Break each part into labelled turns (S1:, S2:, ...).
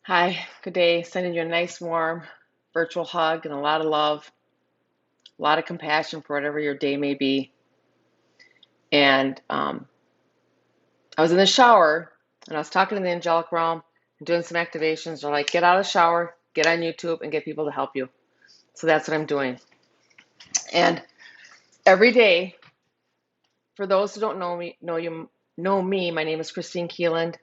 S1: Hi, good day. Sending you a nice, warm virtual hug and a lot of love, a lot of compassion for whatever your day may be. And I was in the shower and I was talking in the angelic realm and doing some activations. They're like, get out of the shower, get on YouTube, and get people to help you. So that's what I'm doing. And every day, for those who don't know me. My name is Christine Keeland,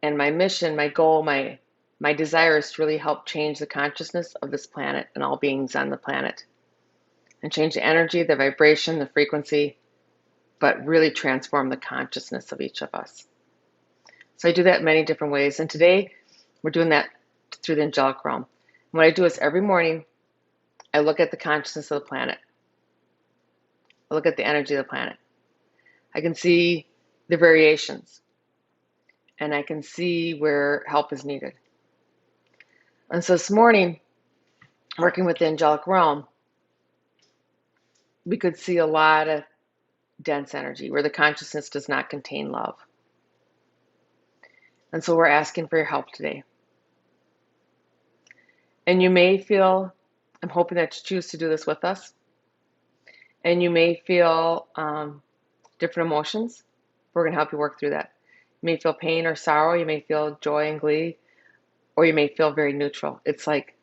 S1: and my mission, my goal, my desire is to really help change the consciousness of this planet and all beings on the planet, and change the energy, the vibration, the frequency, but really transform the consciousness of each of us. So I do that in many different ways. And today we're doing that through the angelic realm. And what I do is every morning I look at the consciousness of the planet. I look at the energy of the planet. I can see the variations and I can see where help is needed. And so this morning, working with the angelic realm, we could see a lot of dense energy where the consciousness does not contain love. And so we're asking for your help today. And you may feel, I'm hoping that you choose to do this with us, and you may feel different emotions. We're going to help you work through that. You may feel pain or sorrow, you may feel joy and glee, or you may feel very neutral. It's like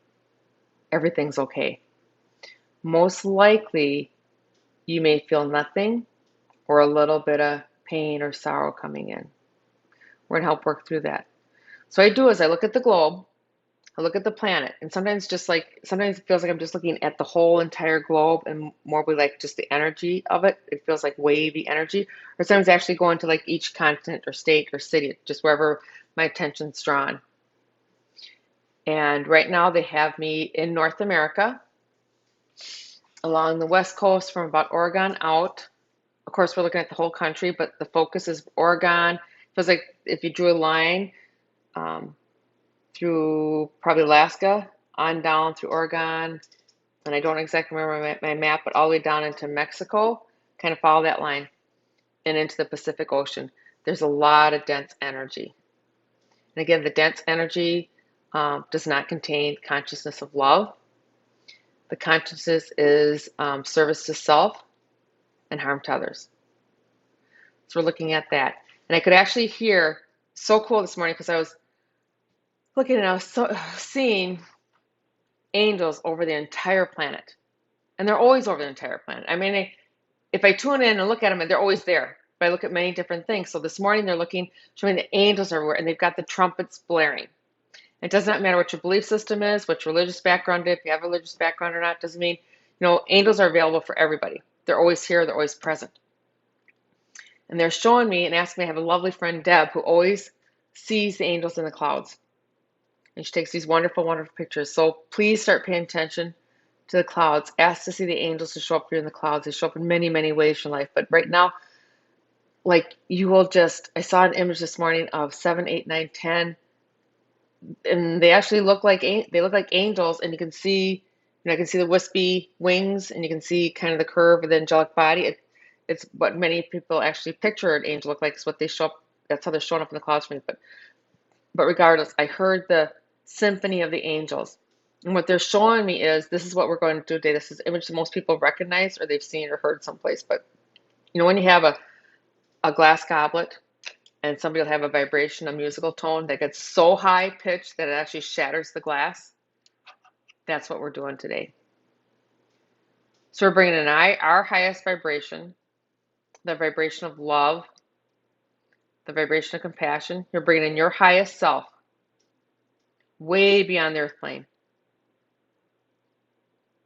S1: everything's okay. Most likely, you may feel nothing or a little bit of pain or sorrow coming in. We're going to help work through that. So what I do is I look at the globe, I look at the planet, and sometimes it feels like I'm just looking at the whole entire globe and more like just the energy of it. It feels like wavy energy. Or sometimes actually going to like each continent or state or city, just wherever my attention's drawn. And right now they have me in North America, along the West Coast from about Oregon out. Of course, we're looking at the whole country, but the focus is Oregon. It feels like if you drew a line, um, through probably Alaska, on down through Oregon, and I don't exactly remember my map, but all the way down into Mexico, kind of follow that line, and into the Pacific Ocean. There's a lot of dense energy. And again, the dense energy does not contain consciousness of love. The consciousness is service to self and harm to others. So we're looking at that. And I could actually hear, so cool this morning, because I was looking and I was seeing angels over the entire planet. And they're always over the entire planet. I mean, if I tune in and look at them, they're always there. But I look at many different things. So this morning they're showing the angels everywhere, and they've got the trumpets blaring. It does not matter what your belief system is, what your religious background is, if you have a religious background or not, doesn't mean, angels are available for everybody. They're always here, they're always present. And they're showing me and asking me, I have a lovely friend, Deb, who always sees the angels in the clouds. And she takes these wonderful, wonderful pictures. So please start paying attention to the clouds. Ask to see the angels to show up for you in the clouds. They show up in many, many ways in your life. But right now, like I saw an image this morning of 7, 8, 9, 10, and they actually look like angels, and you can see, I can see the wispy wings, and you can see kind of the curve of the angelic body. It's what many people actually picture an angel look like. It's what they show up. That's how they're showing up in the clouds for me. But regardless, I heard the symphony of the angels. And what they're showing me is this is what we're going to do today. This is an image that most people recognize or they've seen or heard someplace. But when you have a glass goblet and somebody will have a vibration, a musical tone that gets so high pitched that it actually shatters the glass, that's what we're doing today. So we're bringing in our highest vibration, the vibration of love, the vibration of compassion. You're bringing in your highest self, way beyond the earth plane,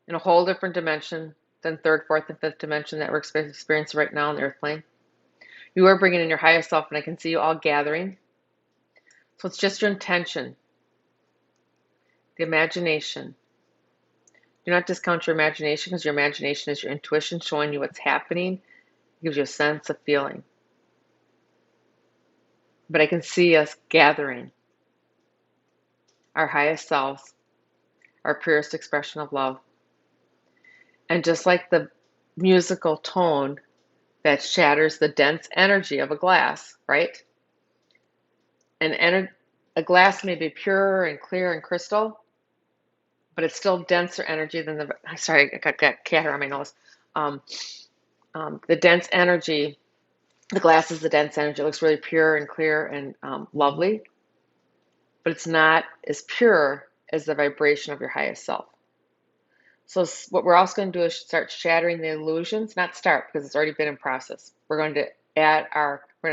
S1: in a whole different dimension than third, fourth, and fifth dimension that we're experiencing right now on the earth plane. You are bringing in your highest self, and I can see you all gathering. So it's just your intention, the imagination. Do not discount your imagination, because your imagination is your intuition showing you what's happening. It gives you a sense of feeling. But I can see us gathering our highest selves, our purest expression of love. And just like the musical tone that shatters the dense energy of a glass, right? A A glass may be pure and clear and crystal, but it's still denser energy than the, sorry, I got cat hair on my nose. Um, the dense energy, the glass is the dense energy. It looks really pure and clear and lovely, but it's not as pure as the vibration of your highest self. So what we're also going to do is start shattering the illusions, not start because it's already been in process. We're going to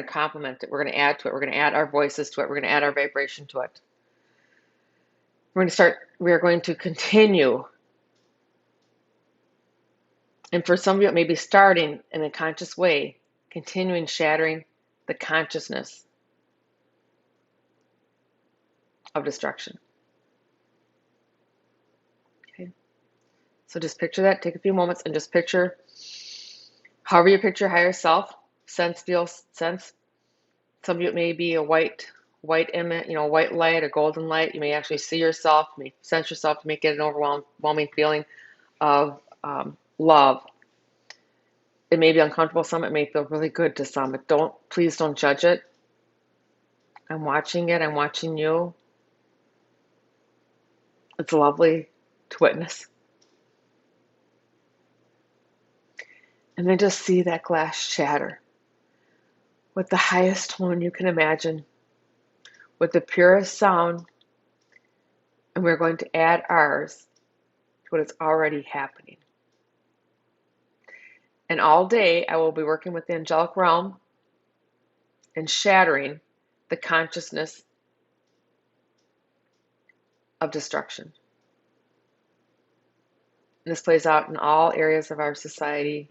S1: complement it. We're going to add to it. We're going to add our voices to it. We're going to add our vibration to it. We're going to continue. And for some of you, it may be starting in a conscious way, continuing shattering the consciousness of destruction. Okay. So just picture that. Take a few moments and just picture, however you picture higher self, sense, feel, sense. Some of you, it may be a white image, white light, a golden light. You may actually see yourself, you may sense yourself, you may get an overwhelming feeling of love. It may be uncomfortable to some, it may feel really good to some, but please don't judge it. I'm watching it, I'm watching you. It's lovely to witness. And then just see that glass shatter with the highest tone you can imagine, with the purest sound, and we're going to add ours to what is already happening. And all day I will be working with the angelic realm and shattering the consciousness of destruction. And this plays out in all areas of our society,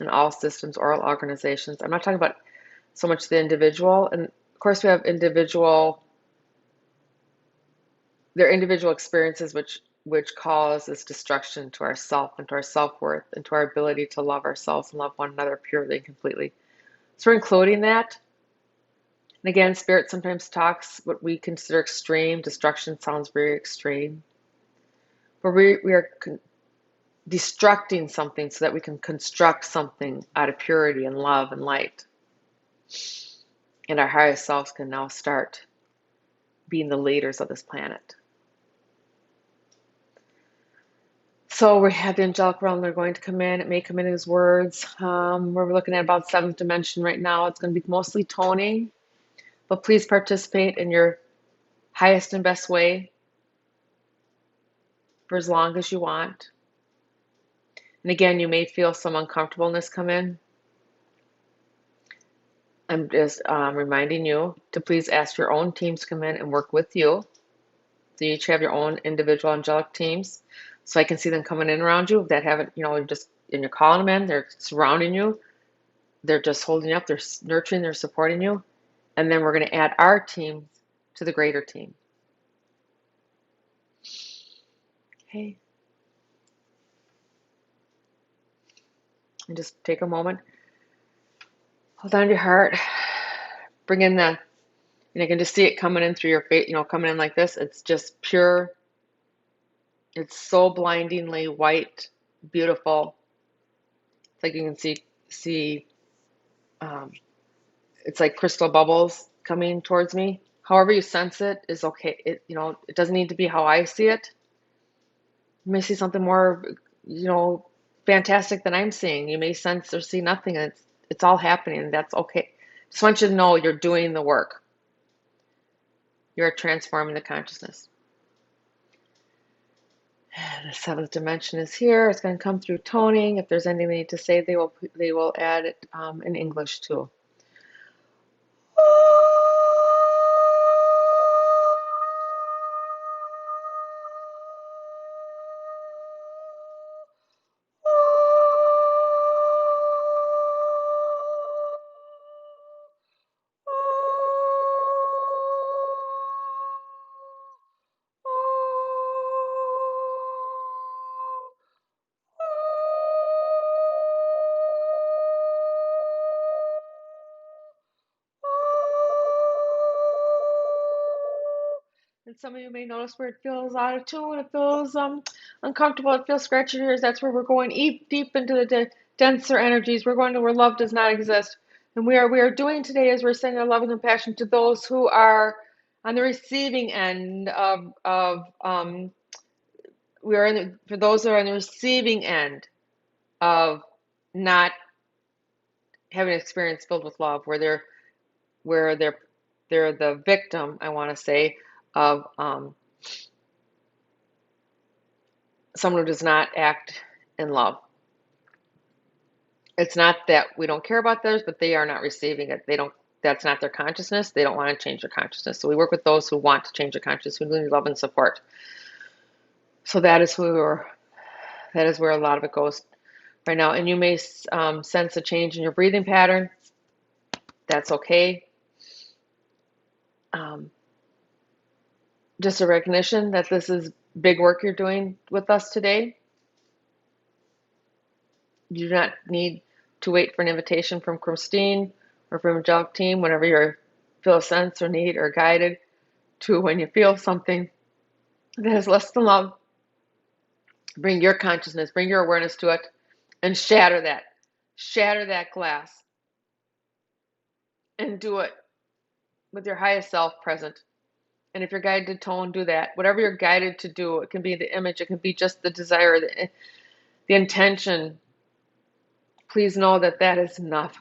S1: in all systems, all organizations. I'm not talking about so much the individual, and of course we have individual experiences which cause this destruction to ourself and to our self-worth and to our ability to love ourselves and love one another purely and completely. So we're including that. And again, Spirit sometimes talks what we consider extreme. Destruction sounds very extreme. But we are destructing something so that we can construct something out of purity and love and light. And our highest selves can now start being the leaders of this planet. So we have the angelic realm. They're going to come in. It may come in as words. We're looking at about 7th dimension right now. It's going to be mostly toning. But please participate in your highest and best way for as long as you want. And again, you may feel some uncomfortableness come in. I'm just reminding you to please ask your own teams to come in and work with you. So you each have your own individual angelic teams. So I can see them coming in around you that haven't, and you're calling them in, they're surrounding you, they're just holding you up, they're nurturing, they're supporting you. And then we're going to add our teams to the greater team. Okay. And just take a moment. Hold on to your heart. Bring in and you can just see it coming in through your face, coming in like this. It's just pure. It's so blindingly white, beautiful. It's like you can see it's like crystal bubbles coming towards me. However you sense it is okay. It doesn't need to be how I see it. You may see something more, fantastic than I'm seeing. You may sense or see nothing, and it's all happening, and that's okay. Just want you to know you're doing the work. You're transforming the consciousness. The 7th dimension is here. It's going to come through toning. If there's anything they need to say, they will add it in English too. And some of you may notice where it feels out of tune, it feels uncomfortable, it feels scratchy ears. That's where we're going deep into the denser energies. We're going to where love does not exist. And we are doing today is we're sending our love and compassion to those who are on the receiving end we are for those who are on the receiving end of not having an experience filled with love, where they're the victim, I want to say, of someone who does not act in love. It's not that we don't care about theirs, but they are not receiving it. They don't. That's not their consciousness. They don't want to change their consciousness. So we work with those who want to change their consciousness, who need love and support. So that is where a lot of it goes right now. And you may sense a change in your breathing pattern. That's okay. Just a recognition that this is big work you're doing with us today. You do not need to wait for an invitation from Christine or from Angelic team whenever you feel a sense or need or guided to. When you feel something that is less than love, bring your consciousness, bring your awareness to it, and shatter that. Shatter that glass. And do it with your highest self present. And if you're guided to tone, do that. Whatever you're guided to do, it can be the image, it can be just the desire, the intention. Please know that that is enough.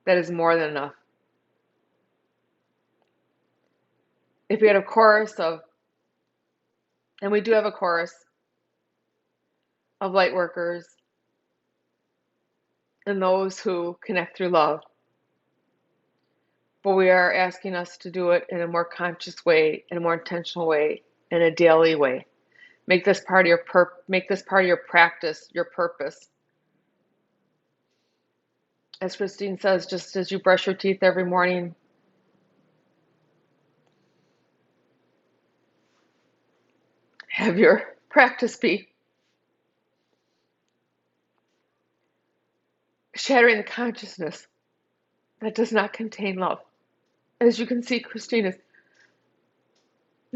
S1: That is more than enough. If we had a chorus of, and we do have a chorus of light workers and those who connect through love, but we are asking us to do it in a more conscious way, in a more intentional way, in a daily way. Make this part of your practice, your purpose. As Christine says, just as you brush your teeth every morning, have your practice be shattering the consciousness that does not contain love. As you can see, Christine is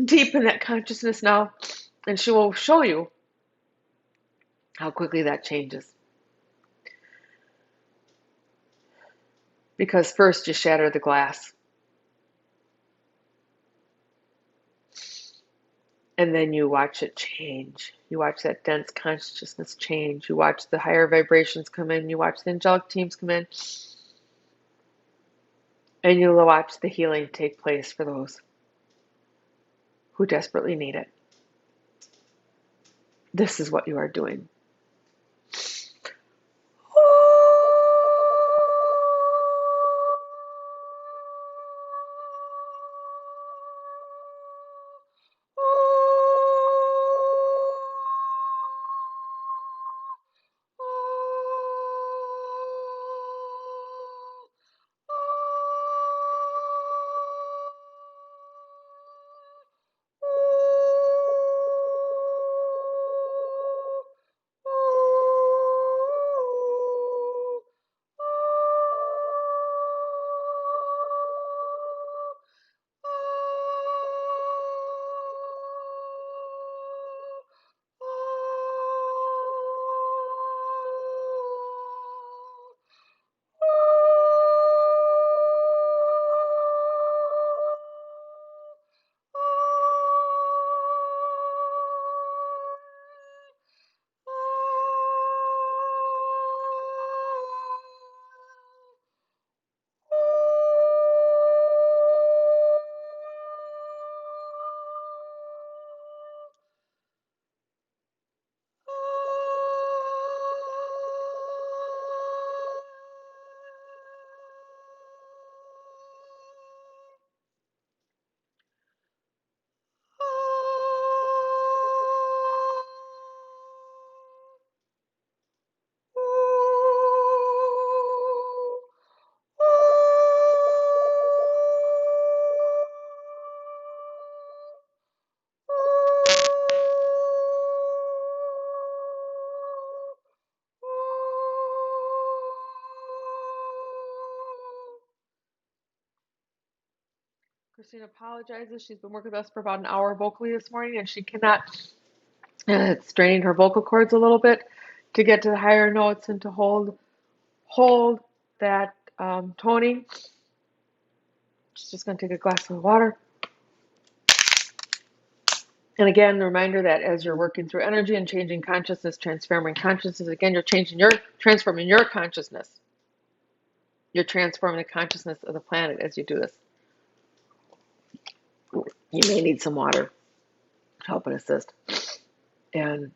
S1: deep in that consciousness now, and she will show you how quickly that changes. Because first you shatter the glass, and then you watch it change. You watch that dense consciousness change. You watch the higher vibrations come in. You watch the angelic teams come in. And you'll watch the healing take place for those who desperately need it. This is what you are doing. Christine apologizes. She's been working with us for about an hour vocally this morning, and she cannot, it's straining her vocal cords a little bit to get to the higher notes and to hold that toning. She's just going to take a glass of water. And again, the reminder that as you're working through energy and changing consciousness, transforming consciousness, again, you're transforming your consciousness. You're transforming the consciousness of the planet as you do this. You may need some water to help and assist. And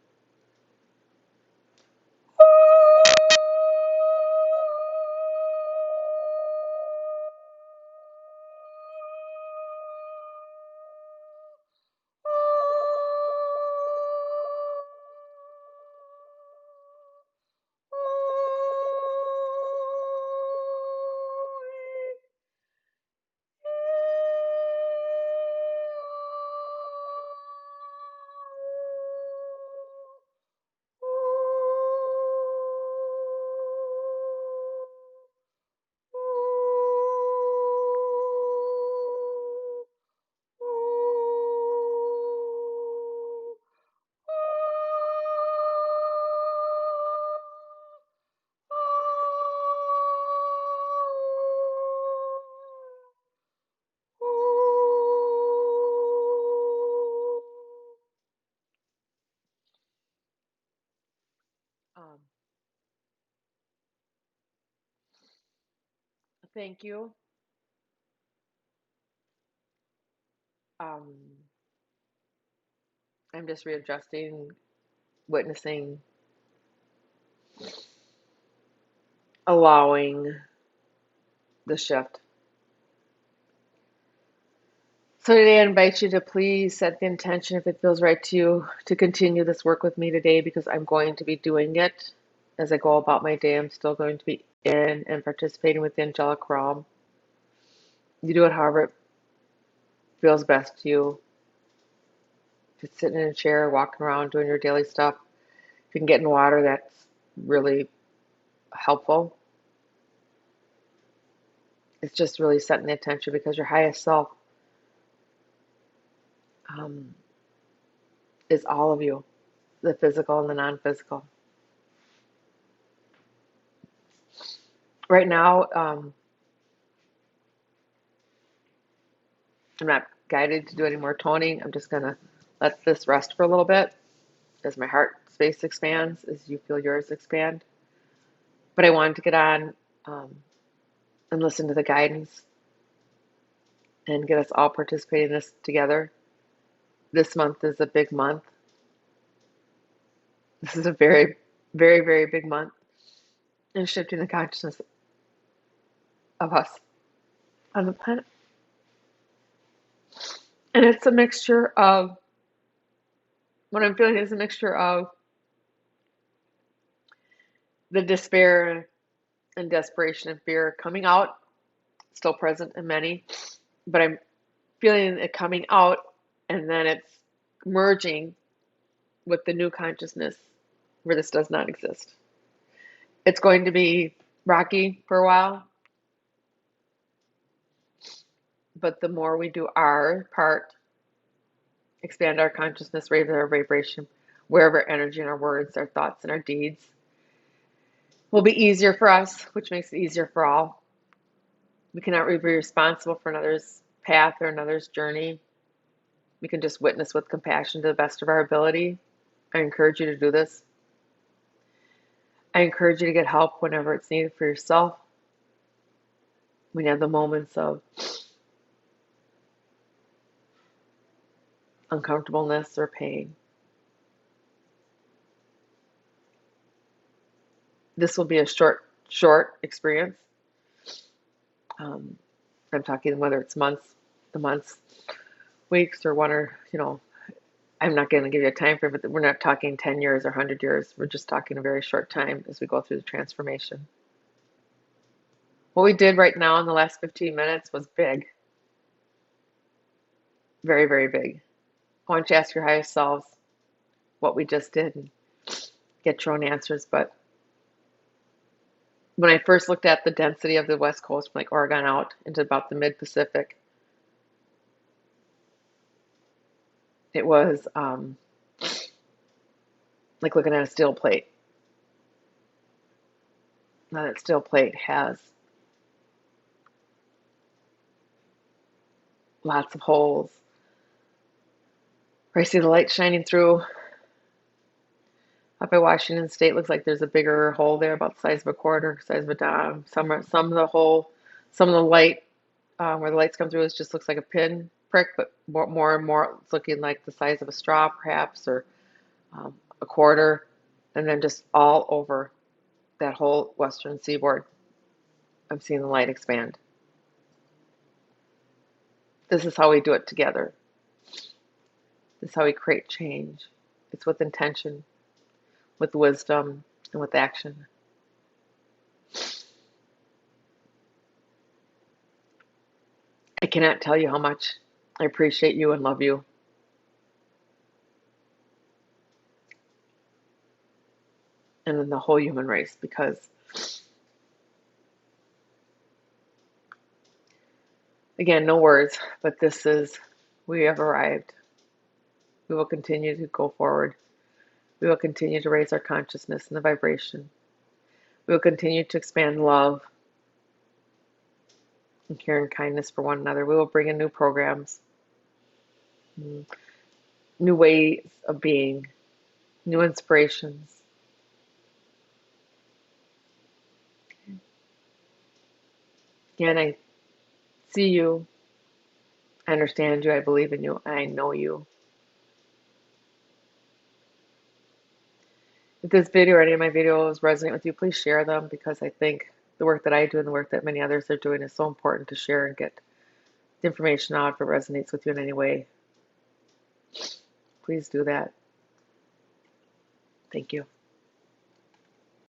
S1: um, thank you. Um, I'm just readjusting, witnessing, allowing the shift. So today I invite you to please set the intention, if it feels right to you, to continue this work with me today, because I'm going to be doing it as I go about my day. I'm still going to be in and participating with the angelic realm. You do it however it feels best to you. If it's sitting in a chair, walking around, doing your daily stuff, if you can get in water, that's really helpful. It's just really setting the attention, because your highest self um, is all of you, the physical and the non-physical. Right now, I'm not guided to do any more toning. I'm just going to let this rest for a little bit as my heart space expands, as you feel yours expand. But I wanted to get on and listen to the guidance and get us all participating in this together. This month is a big month. This is a very, very, very big month in shifting the consciousness of us on the planet. And it's a mixture of, what I'm feeling is a mixture of the despair and desperation and fear coming out, still present in many, but I'm feeling it coming out, and then it's merging with the new consciousness where this does not exist. It's going to be rocky for a while, but the more we do our part, expand our consciousness, raise our vibration, wherever energy in our words, our thoughts, and our deeds, will be easier for us, which makes it easier for all. We cannot be responsible for another's path or another's journey. We can just witness with compassion to the best of our ability. I encourage you to do this. I encourage you to get help whenever it's needed for yourself. When you have the moments of uncomfortableness or pain. This will be a short experience. I'm talking whether it's months, weeks, or one, or, I'm not going to give you a time frame, but we're not talking 10 years or 100 years. We're just talking a very short time as we go through the transformation. What we did right now in the last 15 minutes was big. Very, very big. I want you to ask your highest selves what we just did and get your own answers. But when I first looked at the density of the West Coast, from like Oregon out into about the mid-Pacific, it was like looking at a steel plate. Now that steel plate has lots of holes, I see the light shining through. Up by Washington State, looks like there's a bigger hole there, about the size of a quarter, size of a dime. Some of the hole, some of the light where the lights come through, it just looks like a pin prick, but more and more it's looking like the size of a straw, perhaps, or a quarter, and then just all over that whole western seaboard. I'm seeing the light expand. This is how we do it together. This is how we create change. It's with intention, with wisdom, and with action. I cannot tell you how much I appreciate you and love you. And then the whole human race, because again, no words, but this is, we have arrived. We will continue to go forward. We will continue to raise our consciousness and the vibration. We will continue to expand love and care and kindness for one another. We will bring in new programs, new ways of being, new inspirations. Again, I see you. I understand you. I believe in you. I know you. If this video or any of my videos resonate with you, please share them, because I think the work that I do and the work that many others are doing is so important to share and get the information out if it resonates with you in any way. Please do that. Thank you.